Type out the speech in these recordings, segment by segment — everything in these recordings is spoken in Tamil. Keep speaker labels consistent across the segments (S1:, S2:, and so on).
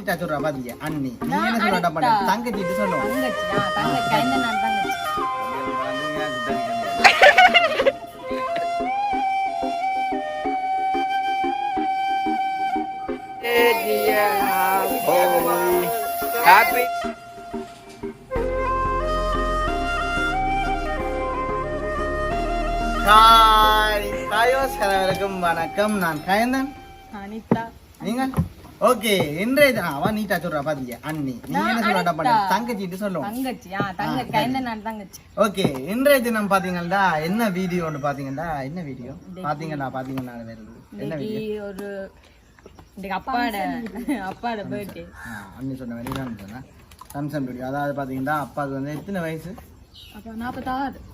S1: நீட்டா சொல்றா பாத்தீங்க அண்ணி நீ என்ன சொல்றா பண்ண தங்கச்சிட்டு சொல்லுவோம்
S2: தங்கச்சி என்ன நான் தங்கச்சி
S3: ஹாப்பி
S1: காயோஸ்கரவருக்கும் வணக்கம். நான் கயந்தன்.
S2: அனிதா.
S1: நீங்க ஓகே. இன்றைய அவன் நீட்டா சொல்றா பாத்தீங்க அண்ணி நீ என்ன சொல்றா பண்ண தங்கச்சிட்டு சொல்லுவோம்
S2: தங்கச்சி தங்கச்சி கயந்தன் நான் தங்கச்சி.
S1: ஓகே. இன்றைய தினம் பாத்தீங்கன்னா என்ன வீடியோன்னு பாத்தீங்கன்னா என்ன வீடியோ பாத்தீங்கன்னா வருது என்ன வீடியோ
S2: ஒரு அப்பாட பர்த்டே.
S1: அண்ணி சொன்ன மாதிரி தான் சொன்னேன் ஃபங்க்ஷன் வீடியோ. அதாவது பாத்தீங்கன்னா அப்பாவுக்கு வந்து எத்தனை வயசு?
S2: அப்ப 46.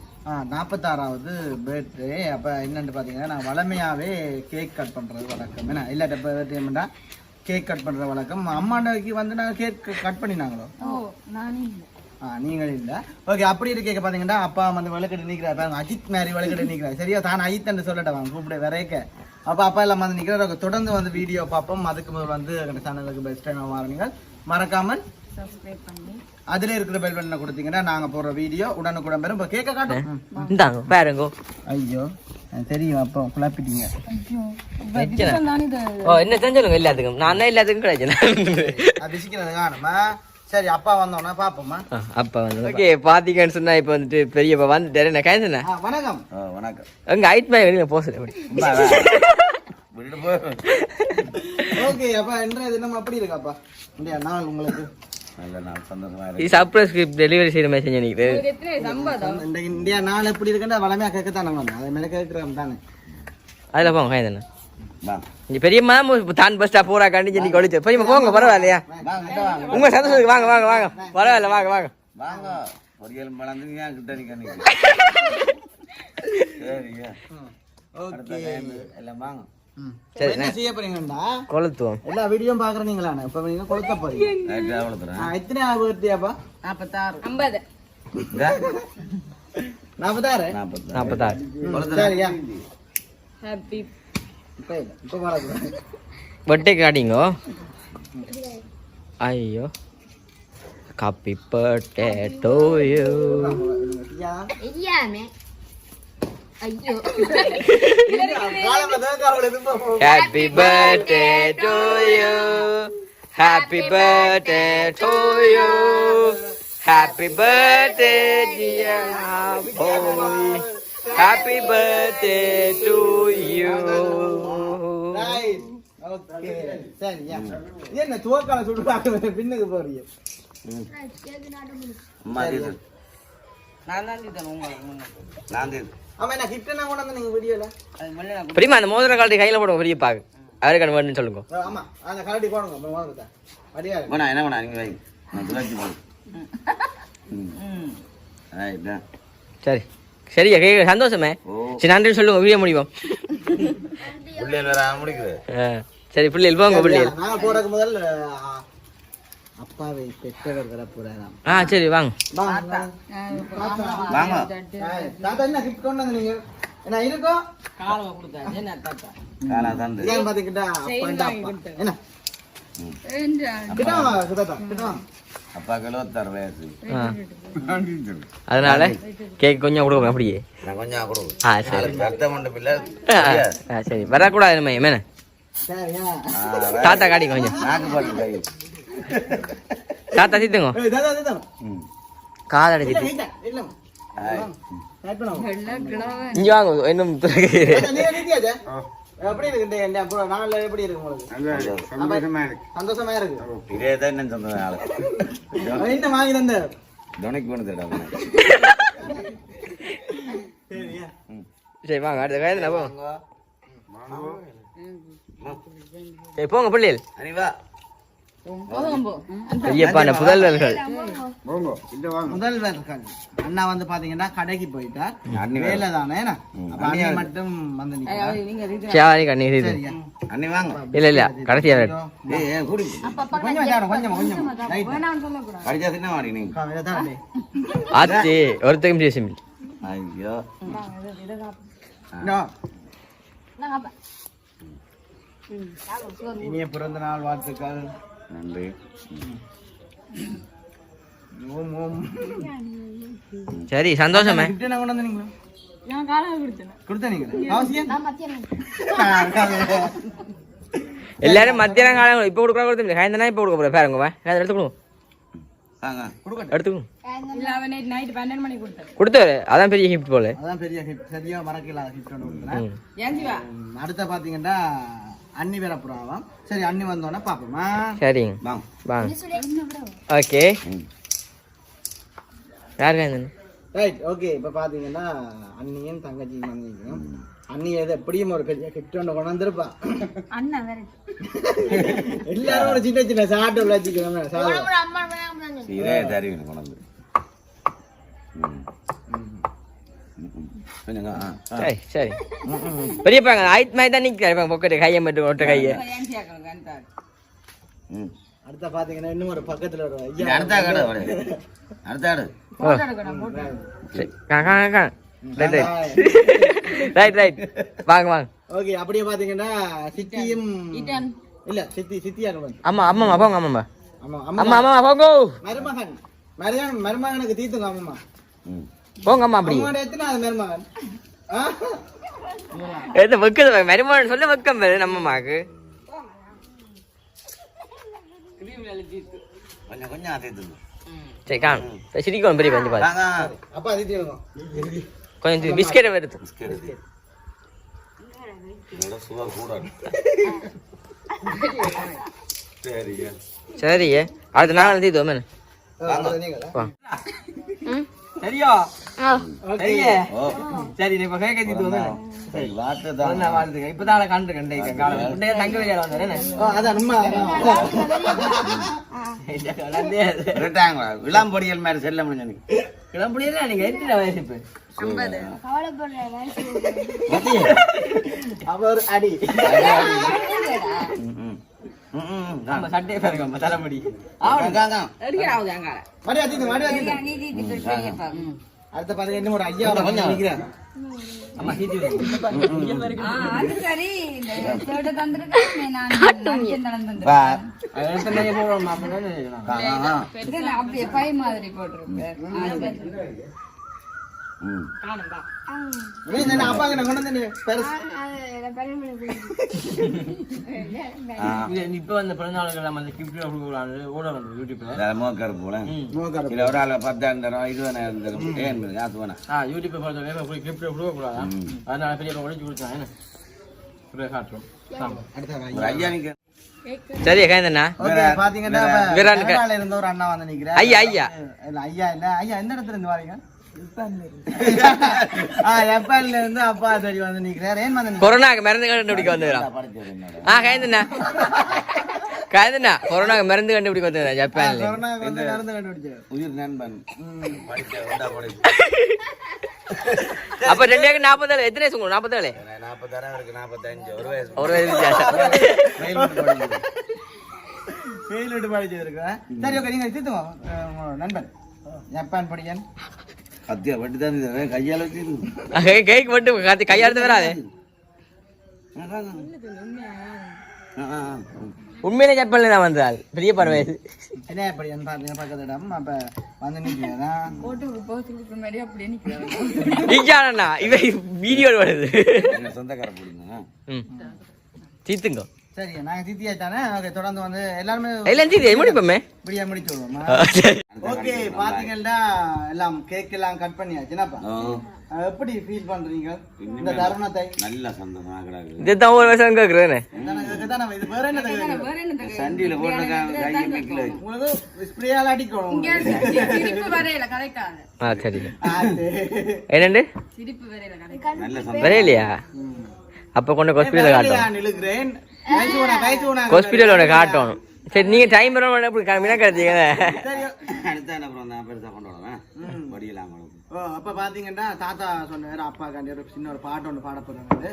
S1: 46வது பர்த்டே. அப்போ என்னென்னு பார்த்தீங்கன்னா நான் வளமையாகவே கேக் கட் பண்ணுறது வழக்கம். ஏன்னா இல்லாட்ட பர்த்டேமெண்டா கேக் கட் பண்ணுற வழக்கம். அம்மாண்டைக்கு வந்து நாங்கள் கேக் கட் பண்ணினாங்களோ?
S2: நானே இல்லை.
S1: நீங்கள் இல்லை. ஓகே. அப்படி இருக்க பார்த்தீங்கன்னா அப்பா வந்து விளக்கட்டு நிற்கிறார் பாருங்க. அஜித் மாதிரி விளக்கட்டு நிற்கிறார். சரியா தான் அஜித் சொல்லட்டேன் கூப்பிட வரைக்க. அப்போ அப்பா எல்லாம் வந்து நிற்கிறார். தொடர்ந்து வந்து வீடியோ பார்ப்போம். அதுக்கு முதல் வந்து எங்கள் சேனலுக்கு பெஸ்ட் டைம் மாறுங்கள். மறக்காமல்
S2: சப்ஸ்கிரைப் பண்ணி
S1: அதுல இருக்கிற பெல் பட்டனை கொடுத்தீங்கன்னா நாங்க போற வீடியோ உடனுக்குடன் பெறும். இப்போ கேக்க காட்டும்.
S3: இந்தாங்க பாருங்க.
S1: ஐயோ தெரியும். அப்போ குழப்பிட்டீங்க.
S3: என்ன செஞ்சாலுங்க எல்லாத்துக்கும் நான் தான் எல்லாத்துக்கும் கிடைச்சேன்.
S1: அது காணுமா? சரி அப்பா வந்தோம்னா பாப்போமா?
S3: அப்பா வந்து ஓகே. பாத்தீங்கன்னு சொன்னா இப்ப வந்துட்டு பெரியப்பா வந்துட்டாரு. நான் கேசண்ணா
S1: வணக்கம். வணக்கம்.
S3: அங்க ஹைட் பாய் வெளியில போசல
S1: ஓகே. அப்பா இன்றைய தினம் அப்படி இருக்காப்பா இந்த நாள் உங்களுக்கு? நல்ல நாள், சந்தோஷமா இருக்கு.
S3: சர்ப்ரைஸ் டெலிவரி செய்யற மாதிரி செஞ்சீங்க.
S1: இந்த இந்தியா நாள் எப்படி இருக்குன்னா வளமையா கேட்கத்தானே வந்தோம். அதே மாதிரி கேட்கிறோம் தானே.
S3: அதுல போங்க கைதண்ணா. நீ பெரியம்மா தான் பஸ்டா போறா கண்டிச்சு நீ கொடிச்சு பெரியம்மா போங்க. பரவாயில்லையா உங்க சந்தோஷத்துக்கு வாங்க வாங்க வாங்க. பரவாயில்ல வாங்க வாங்க
S1: வாங்க. பொரியல் மலர்ந்து ஏன் கிட்ட நிக்க சரிங்க. ஓகே எல்லாம் வாங்க.
S3: சரி
S1: என்ன செய்ய போறீங்கடா?
S3: கொளுத்துவோம்.
S1: எல்லா வீடியோ பாக்குறீங்களா? இப்ப நீங்க கொளுத்த போறீங்க. எத்தனை பர்த்டேப்பா?
S2: 46. 50.
S1: 46.
S3: 46.
S1: சரியா?
S2: ஹாப்பி
S1: இப்ப வரக்கூடாது.
S3: பர்த்டே காட்டிங்கோ. ஐயோ ஹாப்பி பர்த்டே டு யூ.
S2: ஐயாமே ஐயோ
S3: happy birthday to you. Happy birthday to you. Happy birthday dear boy. Happy birthday to you.
S1: Okay சரியா? என்ன துவக்கால சுடுறாங்க பின்னுக்கு போறீங்க?
S3: பெரியமா அந்த மோதிர காலத்தை கையில போடுங்க. பெரிய பாக்கு அவருக்கு அந்த வேணும்னு சொல்லுங்க.
S1: ஆமா அந்த கலட்டி போடுங்க.
S3: சரி சரியா கேட்க சந்தோஷமே. சரி நன்றி சொல்லுங்க. வீடியோ முடிவோம். சரி பிள்ளைகள் போங்க. பிள்ளைகள்
S1: நான் போறதுக்கு முதல் அப்பாவை பெற்றவர் வர போறாராம்.
S3: சரி வாங்க
S1: வாங்க. தாத்தா என்ன கிஃப்ட் கொண்டு வந்து நீங்க என்ன இருக்கோ?
S2: காலவ கொடுத்தாச்சு என்ன தாத்தா?
S1: காலா தான். ஏன் பாத்தீங்கடா அப்பா என்ன? கிட்டவா சுதாதா கிட்டவா. அப்பா கிலோ 60 வயசு.
S3: அதனால கேக் கொஞ்சம் கொடுங்க. அப்படியே
S1: நான் கொஞ்சம் கொடுங்க.
S3: சரி
S1: ரத்தம் உண்டு பிள்ளை.
S3: சரி வரக்கூடாது நம்ம மேன. தாத்தா காட்டி கொஞ்சம்
S1: நாக்கு போட்டு
S3: தாத்தா சித்துங்க. காதடி சித்து இங்க வாங்க. இன்னும்
S1: எப்படி இருக்கு? நாள்ல எப்படி இருக்கு உங்களுக்கு? சந்தோஷமா இருக்கு. இதேதான் என்ன சந்தோஷம். என்ன வாங்கி தந்த துணைக்கு வேணும்.
S3: சரி வாங்க. அடுத்த வயது போங்க. சரி போங்க பிள்ளைகள். பெரியப்பான புதல்வர்கள்.
S1: முதல்வர்கள் அண்ணா வந்து பாத்தீங்கன்னா கடைக்கு போயிட்டார். வேலை தானே அண்ணி மட்டும் வந்து
S3: இல்ல இல்ல கடைசியா ஆச்சு ஒருத்தரும் பேசும்.
S1: ஐயோ இனிய பிறந்த நாள் வாழ்த்துக்கள்.
S4: நன்றி.
S1: ஓம் ஓம்.
S3: சரி சந்தோஷமே.
S1: gift என்ன கொண்டு வந்தீங்க?
S2: நான் காலம் கொடுத்தேன்.
S1: கொடுத்தீங்க. அவசியம்.
S3: எல்லாரும் மத்தியானம் காலம் இப்போ கொடுக்குறா காய்ந்தனா இப்போ கொடுக்க போகிறேன் பாருங்க எல்லாரும் எடுத்துக்கணும் எடுத்துக்கணும்
S2: இல்ல அவன் நைட் 12 மணிக்கு கொடுத்தேன்.
S3: கொடுத்தாரு அதான் பெரிய கிஃப்ட் போல.
S1: அதான் பெரிய gift. சரியா மறக்கல gift ஒன்று கொடுத்தேன்.
S2: ஏன் ஜீவா?
S1: அடுத்த பாத்தீங்கன்னா அண்ணி வேற புறாவாம். சரி அண்ணி வந்தோடனே பாப்போமா?
S3: சரிங்க
S4: வாங்க
S3: வாங்க. ஓகே யார் காய்ந்தன?
S1: Right okay. இப்போ பாத்தீங்கன்னா அண்ணியும் தங்கச்சியும் வந்திருக்கோம். அண்ணி எது எப்படியும் ஒரு பெரிய கிஃப்ட் ஒன்று கொண்டு வந்திருப்பா.
S2: அண்ணா வேற
S1: எல்லாரும் ஒரு சின்ன சின்ன சாட்டை விளையாச்சிக்கிறோம்.
S4: சீரே தருவீங்க கொண்டு வந்து.
S3: சரி சரி பெரியப்பாங்க ஆயிரத்து மாதிரி தான் நிற்கிறாரு பொக்கெட்டு கையை மட்டும் ஒட்ட கையை.
S2: ஏன் கேட்கணும் கண்டார்.
S1: அடுத்த பாத்தீங்கன்னா இன்னும் ஒரு பக்கத்துல ஒரு
S4: அடுத்த கடை அடுத்த கடை
S2: போட்டோ எடுக்கணும் போட்டோ.
S3: ரைட் ரைட் வாங்க வாங்க.
S1: ஓகே அப்படியே பாத்தீங்கன்னா சித்தியும்
S2: ஈட்டன்.
S1: இல்ல சித்தியா வந்து
S3: ஆமா ஆமாம்மா போங்க ஆமாம்மா
S1: ஆமா
S3: அம்மா அம்மா போங்க
S1: மருமகன் மருமகனுக்கு தீத்துங்க அம்மா.
S3: போங்க அம்மா அப்படி
S1: அம்மாவோட எத்தனை அது மருமகன்?
S3: எடுத்து வெக்க மருமகன் சொல்ல வெக்கம் பேரு நம்ம அம்மாக்கு.
S4: கொஞ்சம் கொஞ்சம் ஆத்திட்டு
S3: சரி காணும் சிரிக்கணும் பெரிய கொஞ்சம் பாரு
S1: அப்பா தீத்துங்க
S3: கொஞ்சம் பிஸ்கெட்டை வருது.
S4: சுவர் கூட சரிங்க
S3: சரி அடுத்த நாள் தீது மேலே சரியா சரியே சரி இப்ப கேட்க தீது
S4: சரி வாட்டு தான்
S3: வாழ்த்துக்க இப்பதான் கண்டு கண்டே தங்க வெளியால வந்தேன்
S1: அதான் உண்மை.
S4: விளாம்பொடியல் மாதிரி செல்ல முடிஞ்சு
S3: கிளம்பினா நீங்க எத்தனை வயசு இப்ப?
S2: 50.
S1: அவர் அடி
S3: நம்ம சட்டையை பாருங்க நம்ம தலைமுடி
S2: எடுக்கிறாவது அங்க.
S1: மடி அடிங்க மடி அடிங்க.
S2: நீ பெரியப்பா.
S1: அடுத்த பாத்தீங்கன்னா இன்னும் ஒரு ஐயா நினைக்கிறேன்.
S3: அம்மா சீட்டி
S2: அது சரி. இந்த சேட்டை தந்திருக்கேன் நான் நடந்து அப்படியே பை மாதிரி போட்டிருப்பேன். காணும்பா.
S1: அப்பாங்க நான் கொண்டு வந்து
S3: இப்ப வந்து பிறந்தநாளுக்கு நம்ம கிஃப்ட் ஓட வந்து யூடியூப்ல
S4: மோக்கர் போல இல்ல ஒரு ஆள் 10,000 20,000 தரும் ஏன் காசு வேணா
S3: யூடியூப்பை பொறுத்தவரை கிஃப்ட் கொடுக்க கூடாது. அதனால பெரிய ஒழிச்சு கொடுத்தாங்க என்ன காட்டுறோம்.
S4: ஒரு ஐயா நீங்க
S3: சரி கைந்தண்ணா
S1: பாத்தீங்கன்னா
S3: வீரானுக்கு
S1: இருந்த ஒரு அண்ணா வந்து நிக்கிறேன்.
S3: ஐயா ஐயா
S1: இல்ல ஐயா இல்ல ஐயா எந்த இடத்துல இருந்து வாரீங்க? ஜப்பான்ல இருந்து அப்பா சரி வந்து நிக்கிறார். ஏன் வந்து
S3: கொரோனாக்கு மருந்து கண்டுபிடிக்க வந்துடுறான். கைந்தண்ணா கைந்தண்ணா கொரோனாக்கு மருந்து கண்டுபிடிக்க வந்துடுறான் ஜப்பான்ல.
S1: கொரோனாக்கு வந்து மருந்து கண்டுபிடிச்சார்.
S4: உயிர் நண்பன்
S3: அப்ப 2,40,000 எத்தனை வயசு உங்களுக்கு? 40,000
S4: 40,000 இருக்கு 45 ஒரு வயசு
S3: ஒரு வயசு வித்தியாசம்.
S1: வெயில் விட்டு படிச்சிருக்கேன். சரி ஓகே நீங்க தீத்துவா நண்பன் ஜப்பான் படிக்கன்
S4: கத்தியா வட்டி தான் கையால வச்சு
S3: கேக் மட்டும் கையாடுத்து வராது. உண்மையிலே ஜப்பான்ல தான் வந்தால் பெரிய பரவாயில்லை.
S1: என்ன படிக்கன் பாத்தீங்க பக்கத்து இடம் அப்ப வந்து நிக்கிறேன்.
S2: போட்டு போகிறதுக்கு முன்னாடி அப்படியே நிற்கிறேன்.
S3: இங்கானா இவ வீடியோ வருது
S4: சொந்தக்கார போடுங்க.
S3: தீத்துங்க
S1: சரி நாங்க தீத்தியாச்சானே. ஓகே தொடர்ந்து வந்து எல்லாருமே
S3: எல்லாம் தீத்தி முடிப்போமே
S1: இப்படியா முடிச்சு விடுவோமா? ஓகே பாத்தீங்கன்னா எல்லாம் கேக் எல்லாம் கட் பண்ணியாச்சு. என்னப்பா எப்படி ஃபீல் பண்றீங்க இந்த தருணத்தை?
S4: நல்ல சந்தோஷமா கிடக்கு.
S3: இதுதான் ஒரு வருஷம் கேக்குறேன்.
S1: இது வேற என்ன
S2: வேற என்ன
S4: சண்டியில போட்டு கையை வைக்கல.
S1: உங்களுக்கு ஸ்ப்ரேயால அடிக்கணும்.
S2: சிரிப்பு வரையில கதைக்காது.
S3: சரி என்னண்டு
S2: சிரிப்பு வரையில கதைக்காது.
S4: நல்ல சந்தோஷம்
S3: வரையிலையா? அப்ப கொண்டு ஹாஸ்பிட்டல் காட்டணும்.
S1: இழுக்கிறேன்
S3: ஹாஸ்பிட்டலோட காட்டணும். சரி நீங்க டைம் கிடைச்சீங்க.
S4: அடுத்த என்ன அப்புறம் நான் பெருசா கொண்டு வரேன் படியலாம்.
S1: அப்ப பாத்தீங்கன்னா தாத்தா சொன்னாரு அப்பாக்காண்டி ஒரு சின்ன ஒரு பாட்டு ஒன்று பாட போறாங்க.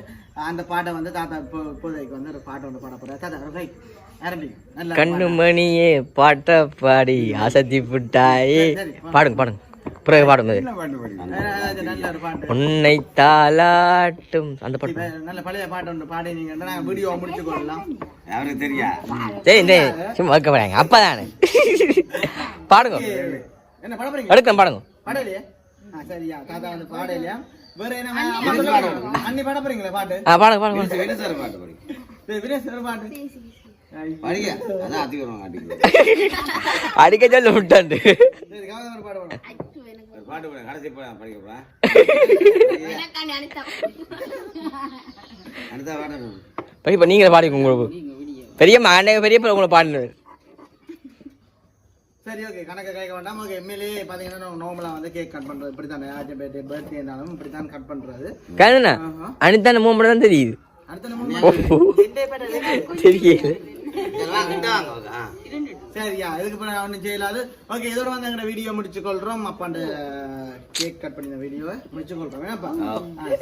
S1: அந்த பாட்டை வந்து தாத்தா இப்போதைக்கு வந்து ஒரு பாட்டு ஒன்று பாட போறாரு. தாத்தா ரைட் ஆரம்பிங்க.
S3: கண்ணு மணியே பாட்ட பாடி ஆசத்தி புட்டாயே பாடுங்க பாடுங்க. பிறகு பாடும்போது
S4: என்ன பாட்டு படிக்கணும்
S1: நல்ல ஒரு பாட்டு
S3: உன்னை தாலாட்டும் அந்த பாட்டு
S1: இப்ப நல்ல பழைய பாட்டு ஒன்று பாடினீங்கன்னா நாங்க வீடியோ முடிச்சு கொள்ளலாம்.
S4: அவருக்கு தெரியா
S3: சரி சும்மா வைக்க போறாங்க அப்பதானே பாடுங்க
S1: என்ன பாட போறீங்க?
S3: எடுக்கலாம் பாடுங்க
S1: பாடலையே? சரியா தாத்தா வந்து பாடலையா? வேற என்ன அம்மா சொல்லுங்க. அண்ணி பாட போறீங்களா பாட்டு?
S3: பாடுங்க
S4: என்ன சார் பாட்டு படிக்கும்
S1: வினேஷ் ஒரு பாட்டு
S4: படிக்க அதான் அதிகம் அடிக்க
S3: அடிக்க சொல்ல விட்டாண்டு
S1: சரி கவனம் ஒரு பாடு பாடு.
S4: ஒரு பாட்டு படி கடைசி படிக்க போறேன் அடுத்த பாட்டு
S3: பெரியப்பா நீங்களே பாடிங்க உங்களுக்கு பெரியம்மா அண்ணே பெரியப்பா உங்களை பாடினது
S1: சரி ஓகே கணக்கு கேட்க வேண்டாம். ஓகே எம்எல்ஏ பாத்தீங்கன்னா நார்மலா வந்து கேக் கட் பண்றது இப்படித்தானே ஆஜ் பர்த்டே இருந்தாலும் இப்படித்தான் கட் பண்றது.
S3: கண்ணா அனிதான மூமெண்ட் தான் தெரியுது
S1: அடுத்த நம்ம
S3: தெரியல
S1: சரியா இதுக்கு பிறகு ஒன்றும் செய்யலாது. ஓகே இதோட வந்து எங்களோட வீடியோ முடிச்சு கொள்றோம். அப்பாண்ட கேக் கட் பண்ணி வீடியோவை முடிச்சு கொள்றோம். ஏன்னாப்பா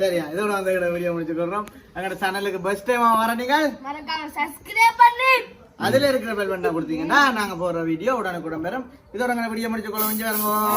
S1: சரியா இதோட வந்து எங்களோட வீடியோ முடிச்சு கொள்றோம். எங்களோட சேனலுக்கு பெஸ்ட் டைம் வர நீங்கள் அதுல இருக்கிற பெல் பட்டனை கொடுத்தீங்கன்னா நாங்க போடுற வீடியோ உடனுக்குடன் பெறும். இதோட எங்களோட வீடியோ முடிச்சு கொள்ள வந்து வருவோம்.